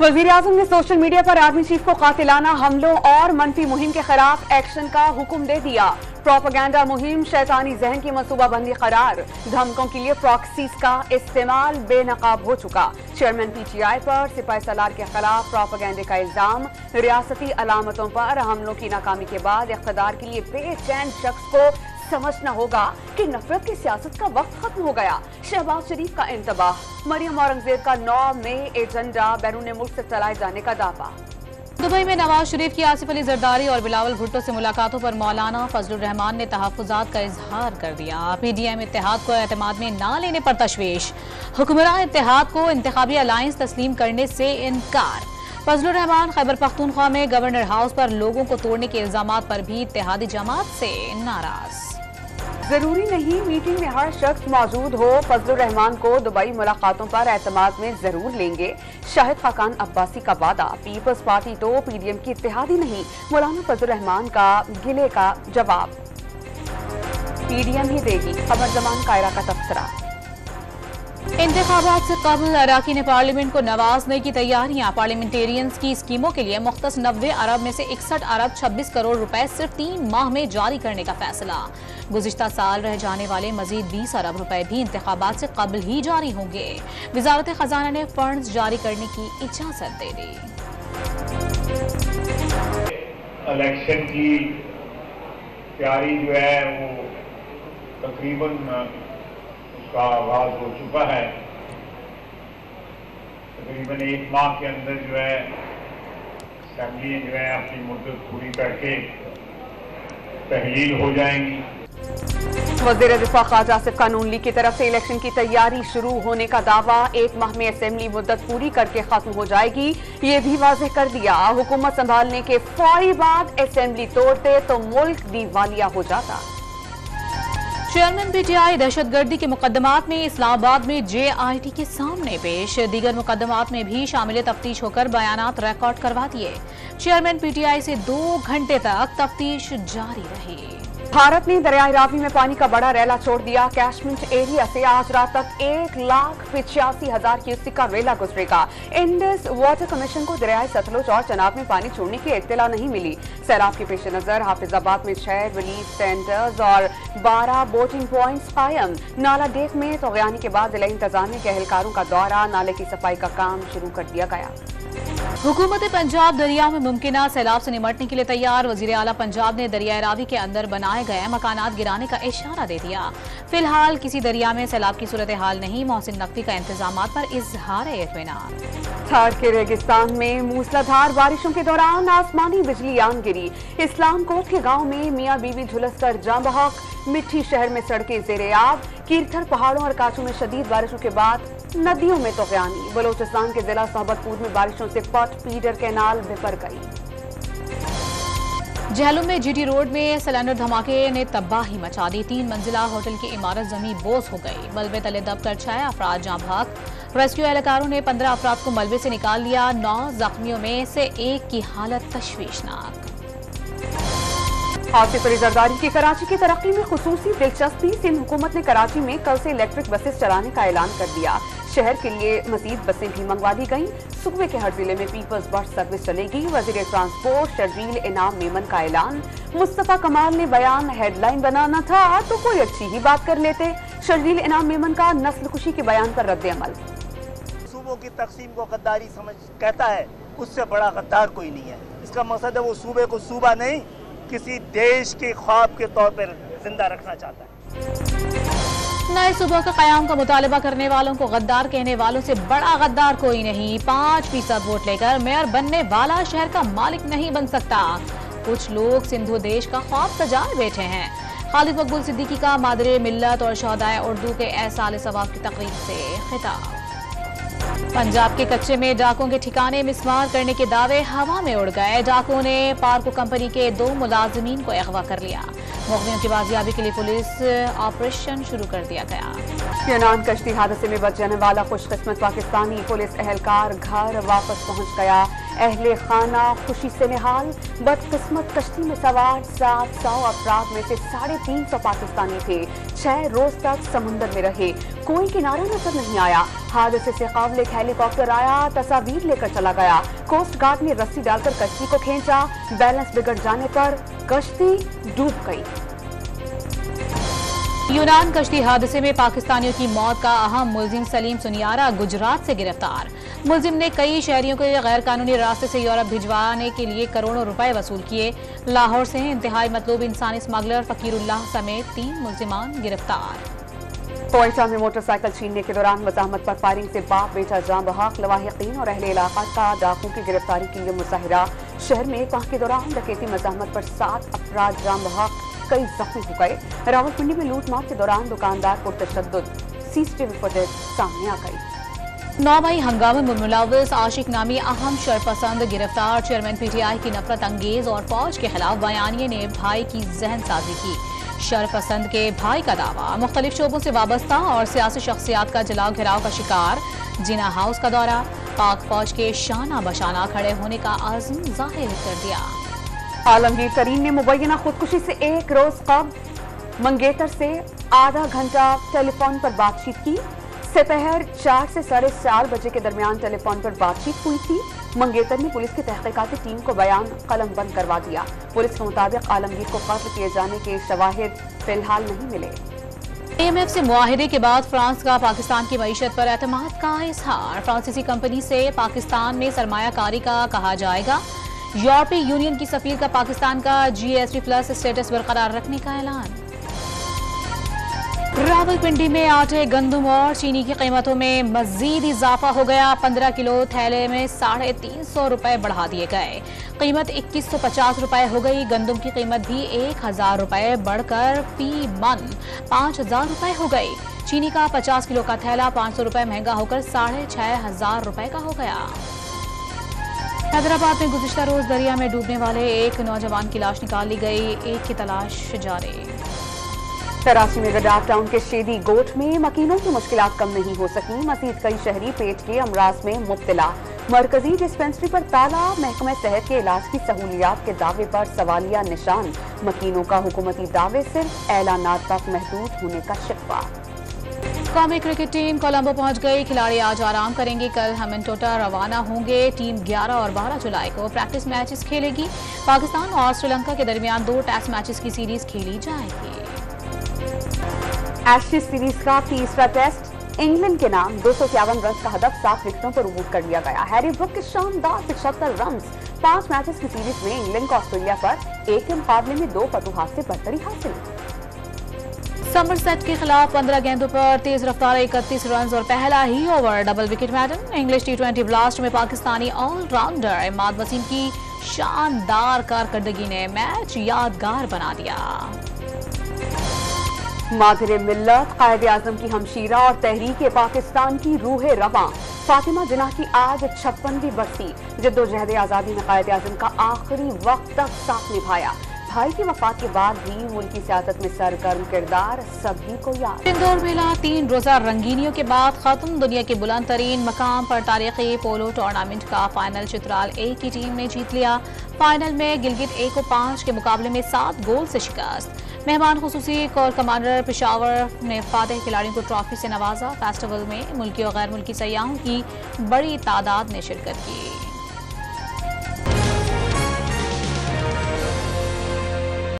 वजीर आजम ने social media पर आर्मी चीफ को कातिलाना हमलों और मनफी मुहिम के खिलाफ एक्शन का हुक्म दे दिया। प्रोपेगेंडा मुहिम शैतानी जहन की मनसूबाबंदी करार, धमकों के लिए प्रॉक्सीज का इस्तेमाल बेनकाब हो चुका। चेयरमैन PTI पर सिपाही सालार के खिलाफ प्रोपेगेंडे का इल्जाम, रियासती अलामतों पर हमलों की नाकामी के बाद इख्तिदार के लिए बेचैन शख्स को समझना होगा कि नफरत की सियासत का वक्त खत्म हो गया। शहबाज शरीफ का इंतबाह, मरियम औरंगजेब का 9 मई एजेंडा बैरून मुल्क से चलाए जाने का दावा। दुबई में नवाज शरीफ की आसिफ अली जरदारी और बिलावल भुट्टो से मुलाकातों पर मौलाना फजलुर रहमान ने तहफ्फुजात का इजहार कर दिया। PDM इत्तेहाद को एतमाद में न लेने पर तशवीश, हुक्मरान इत्तेहाद को इंतखाबी अलायंस तस्लीम करने से इनकार। फजलुर रहमान खैबर पख्तूनख्वा में गवर्नर हाउस पर लोगों को तोड़ने के इल्जामात पर भी इत्तेहादी जमात से नाराज। जरूरी नहीं मीटिंग में हर शख्स मौजूद हो, फजलुर रहमान को दुबई मुलाकातों पर एतमाद में जरूर लेंगे। शाहिद खाकान अब्बासी का वादा, पीपल्स पार्टी तो PDM की इत्तेहादी नहीं, मौलाना फजलुर रहमान का गिले का जवाब PDM ही देगी। खबर जमान कायरा का तबसरा। इंतखाबात से कबल अराकीन पार्लियामेंट को नवाजने की तैयारियां, पार्लियामेंटेरियंस की स्कीमों के लिए मुख्तस 90 अरब में से 61 अरब 26 करोड़ रुपए सिर्फ 3 माह में जारी करने का फैसला। गुज़िश्ता साल रह जाने वाले मजीद 20 अरब रुपए भी इंतखाबात से कबल ही जारी होंगे। वजारत खजाना ने फंड्स जारी करने की इजाजत दे दी। इलेक्शन की तैयारी जो है वो तकरीबन उसका आगाज हो चुका है। तकरीबन 1 माह के अंदर जो है असेंबली जो है अपनी मुद्दत पूरी करके तहलील हो जाएंगी। वज़ीर दिफा ख्वाजा आसिफ कानून लीग की तरफ से इलेक्शन की तैयारी शुरू होने का दावा, 1 माह में असेंबली मुद्दत पूरी करके खत्म हो जाएगी, ये भी वाज़ेह कर दिया। हुकूमत संभालने के फौरी बाद असेंबली तोड़ते तो मुल्क दिवालिया हो जाता। चेयरमैन PTI दहशतगर्दी के मुकदमात में इस्लामाबाद में JIT के सामने पेश, दीगर मुकदमात में भी शामिल तफ्तीश होकर बयानात रिकॉर्ड करवा दिए। चेयरमैन PTI से 2 घंटे तक तफ्तीश जारी रही। भारत ने दरियाई रावी में पानी का बड़ा रेला छोड़ दिया। कैशमेंट एरिया से आज रात तक 1,85,000 क्यूसेक का रेला गुजरेगा। इंडस वाटर कमीशन को दरियाई सतलुज और चनाब में पानी छोड़ने की इत्तला नहीं मिली। सैलाब के पेश नजर हाफिजाबाद में 6 रिलीफ सेंटर्स और 12 बोटिंग पॉइंट्स कायम। नाला डेक में तगयानी के बाद जिला इंतजामिया के एहलकारों का दौरा, नाले की सफाई का काम शुरू कर दिया गया। हुकूमत पंजाब दरिया में मुमकिना सैलाब से निमटने के लिए तैयार। वजीर आला पंजाब ने दरियाई रावी के अंदर बनाए गए मकानात गिराने का इशारा दे दिया। फिलहाल किसी दरिया में सैलाब की सूरत हाल नहीं। मोहसिन नकवी का इंतजामात पर इजहार इत्मीनान। थार के रेगिस्तान में मूसलाधार बारिशों के दौरान आसमानी बिजली आन गिरी। इस्लामकोट के गांव में मियां बीवी झुलसकर जाँ बहक। मिट्टी शहर में सड़कें ज़ेरे आब। कीरथर पहाड़ों और काचू में शदीद बारिशों के बाद नदियों में तगयानी। बलोचिस्तान के जिला सोहबतपुर में बारिशों से पट फीडर कैनाल बिफर गई। झेलम में GT रोड में सिलेंडर धमाके ने तबाही मचा दी। 3 मंजिला होटल की इमारत जमी बोझ हो गई। मलबे तले दबकर 6 अफराद जाँ बहक। रेस्क्यू एहलकारों ने 15 अफराद को मलबे से निकाल लिया। 9 जख्मियों में से 1 की हालत तशवीशनाक। आसिफ अली जरदारी की कराची की तरक्की में खुसूसी दिलचस्पी। सिंध हुकूमत ने कराची में कल से इलेक्ट्रिक बसेस चलाने का ऐलान कर दिया। शहर के लिए मजीद बसें भी मंगवा दी गईं। सूबे के हर जिले में पीपल्स बस सर्विस चलेगी। वजीर ट्रांसपोर्ट शर्जील इनाम मेमन का ऐलान। मुस्तफा कमाल ने बयान हेडलाइन बनाना था तो कोई अच्छी ही बात कर लेते। शर्जील इनाम मेमन का नस्लकुशी के बयान पर रद्द अमल। सूबों की तकसीम को गद्दारी समझ कहता है, उससे बड़ा गद्दार कोई नहीं है। इसका मकसद है वो सूबे को सूबा नहीं किसी देश के ख्वाब के तौर पर जिंदा रखना चाहता है। नए सूबों के कयाम का मुतालबा करने वालों को गद्दार कहने वालों से बड़ा गद्दार कोई नहीं। 5% वोट लेकर मेयर बनने वाला शहर का मालिक नहीं बन सकता। कुछ लोग सिंधु देश का ख्वाब सजाए बैठे हैं। खालिद मकबूल सिद्दीकी का मादरे मिल्लत और शहदाए उर्दू के एहसाल सवाब की तकरीब से खिताब। पंजाब के कच्चे में डाकुओं के ठिकाने मिसमार करने के दावे हवा में उड़ गए। डाकुओं ने पार्को कंपनी के 2 मुलाजिमीन को अगवा कर लिया। मुखबिरों की बाजियाबी के लिए पुलिस ऑपरेशन शुरू कर दिया गया। यूनान कश्ती हादसे में बच जाने वाला खुशकिस्मत पाकिस्तानी पुलिस एहलकार घर वापस पहुंच गया। अहले खाना खुशी से निहाल। बदकिस्मत कश्ती में सवार 700 अफराद में से 350 पाकिस्तानी थे। 6 रोज तक समुंदर में रहे, कोई किनारा नजर नहीं आया। हादसे से काबिल एक हेलीकॉप्टर आया, तस्वीर लेकर चला गया। कोस्ट गार्ड ने रस्सी डालकर कश्ती को खींचा। बैलेंस बिगड़ जाने पर कश्ती डूब गई। यूनान कश्ती हादसे में पाकिस्तानियों की मौत का अहम मुलजिम सलीम सुनियारा गुजरात से गिरफ्तार। मुलजिम ने कई शहरियों को गैर कानूनी रास्ते से यूरोप भिजवाने के लिए करोड़ों रुपए वसूल किए। लाहौर से इंतहाई मतलूब इंसानी स्मगलर फकीरुल्लाह समेत 3 मुलजिमान गिरफ्तार। कोयटा में मोटरसाइकिल छीनने के दौरान मज़ाहमत पर फायरिंग से बाप बेटा जाँ बहक। लवाहिकीन और अहले इलाका का डाकू की गिरफ्तारी के लिए मुजाहिरा। शहर में एक माह के दौरान डकैती मज़ाहमत पर 7 अफराद जाँ बहक, कई जख्मी हो गए। रावलपिंडी में लूटमार के दौरान दुकानदार पर तशद्दुद, सीसीटीवी फुटेज सामने आ गई। 9 मई हंगामे में मुलव्विस आशिक नामी अहम शरपसंद गिरफ्तार। चेयरमैन पीटीआई की नफरत अंगेज और फौज के खिलाफ बयानिए ने भाई की जहन साजी की। शरपसंद के भाई का दावा, मुख्तलिफ शोबों से वाबस्ता और सियासी शख्सियात का जलाओ घिराव का शिकार। जिना हाउस का दौरा, पाक फौज के शाना बशाना खड़े होने का आज़म जाहिर कर दिया। आलमगीर तरीन ने मुबैना खुदकुशी से एक रोज कबल मंगेतर से आधा घंटा टेलीफोन पर बातचीत की। दोपहर 4 से 4:30 बजे के दरमियान टेलीफोन पर बातचीत हुई थी। मंगेतर ने पुलिस की तहकीकाती टीम को बयान कलम बंद करवा दिया। पुलिस के मुताबिक आलमगीर को कत्ल किए जाने के शवाहिद फिलहाल नहीं मिले। IMF से मुआहिदे के बाद फ्रांस का पाकिस्तान की मईशत पर एतमाद का इजहार। फ्रांसीसी कंपनी से पाकिस्तान में सरमायाकारी का कहा जाएगा। यूरोपीय यूनियन की सफीर का पाकिस्तान का GSP+ स्टेटस बरकरार रखने का ऐलान। रावलपिंडी में आटे, गंदम और चीनी की कीमतों में मजीद इजाफा हो गया। 15 किलो थैले में 350 रुपए बढ़ा दिए गए। कीमत 2150 रुपए हो गई। गंदम की कीमत भी 1000 रुपए बढ़कर फी मन 5000 रुपए हो गई। चीनी का 50 किलो का थैला 500 रुपए महंगा होकर 6500 रुपए का हो गया। हैदराबाद में गुज़िश्ता रोज दरिया में डूबने वाले एक नौजवान की लाश निकाल ली गई। एक की तलाश जारी। कराची में गडाफ टाउन के शेदी गोट में मकीनों की मुश्किलात कम नहीं हो सकी। मजीद कई शहरी पेट के अमराज में मुब्तला। मरकजी डिस्पेंसरी पर ताला। महकमे सेहत के इलाज की सहूलियात के दावे पर सवालिया निशान। मकीनों का हुकूमती दावे सिर्फ ऐलानात तक महदूद होने का शिकवा। कौमी क्रिकेट टीम कोलंबो पहुंच गई। खिलाड़ी आज आराम करेंगे। कल हमिनटोटा रवाना होंगे। टीम 11 और 12 जुलाई को प्रैक्टिस मैचेस खेलेगी। पाकिस्तान और श्रीलंका के दरमियान 2 टेस्ट मैचेस की सीरीज खेली जाएगी। एशेज सीरीज का तीसरा टेस्ट इंग्लैंड के नाम 251 रन का हदफ 7 विकेटों पर उबूर कर लिया गया। हैरी ब्रुक के शानदार 75 रन 5 मैचेस की सीरीज में इंग्लैंड को ऑस्ट्रेलिया पर 1 के मुकाबले में 2 फतूहात से बढ़तरी हासिल। समरसेट के खिलाफ 15 गेंदों पर तेज रफ्तार 31 रन और पहला ही over double wicket maiden. English T20 blast में पाकिस्तानी ऑलराउंडर इमाद वसीम की शानदार कारकर्दगी ने मैच यादगार बना दिया। माहिर मिल्लत, कायद आजम की हमशीरा और तहरीक पाकिस्तान की रूह रवां फातिमा जिन्ना की आज 56वीं बरसी। जद्दोजहद आज़ादी में कायद आजम का आखिरी वक्त तक साथ निभाया। भाई की वफात के बाद भी मुल्की सियासत में सरगर्म किरदार सभी को याद। इंदौर मेला 3 रोजा रंगीनियों के बाद खत्म। दुनिया के बुलंद तरीन मकाम पर तारीखी पोलो टूर्नामेंट का फाइनल चित्राल A की टीम ने जीत लिया। फाइनल में गिलगित A को 5 के मुकाबले में 7 गोल से शिकस्त। मेहमान खुसूसी कोर कमांडर पेशावर ने फातेह खिलाड़ियों को ट्रॉफी से नवाजा। फेस्टिवल में मुल्की और गैर मुल्की सयाहों की बड़ी तादाद ने शिरकत की।